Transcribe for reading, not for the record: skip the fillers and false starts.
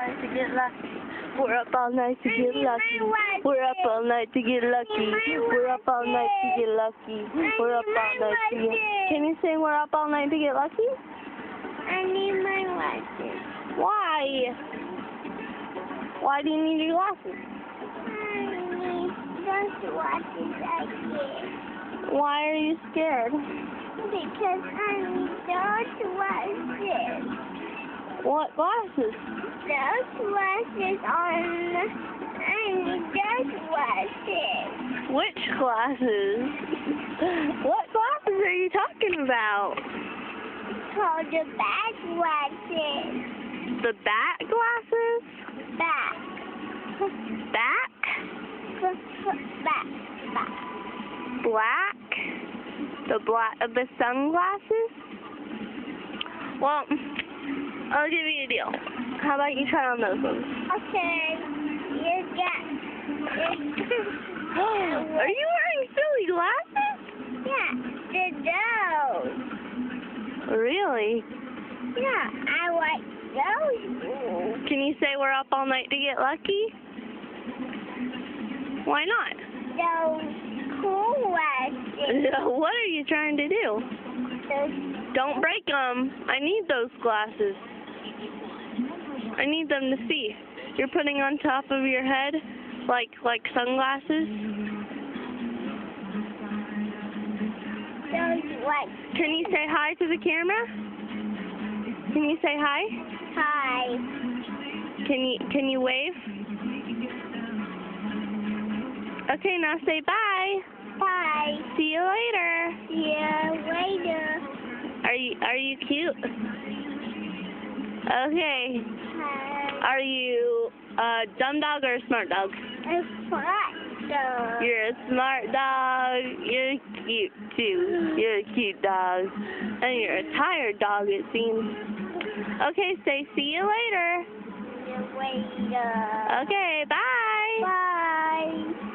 To get lucky. We're up all night to get lucky. We're up all night to get lucky. We're up all night to get lucky. We're up all night to get. Can you sing "We're up all night to get lucky"? I need my glasses. Why? Why do you need your glasses? I need those glasses again. Why are you scared? Because I need those glasses. What glasses? Those glasses on. I need those glasses. Which glasses? What glasses are you talking about? Called the back glasses. The bat glasses? Back. Back? Back. Back. Black? The sunglasses? Well, I'll give you a deal. How about you try on those ones? Okay. You got. Are you wearing silly glasses? Yeah, those. Really? Yeah, I like those. Can you say "We're up all night to get lucky"? Why not? Those cool glasses. What are you trying to do? Those. Don't break them. I need those glasses. I need them to see. You're putting on top of your head like sunglasses. Those like. Can you say hi to the camera? Can you say hi? Hi. Can you wave? Okay, now say bye. Bye. See you later. See you later. Are you cute? Okay. Hi. Are you a dumb dog or a smart dog? A smart dog. You're a smart dog. You're cute too. You're a cute dog. And you're a tired dog, it seems. Okay, say see you later. See you later. Okay, bye. Bye.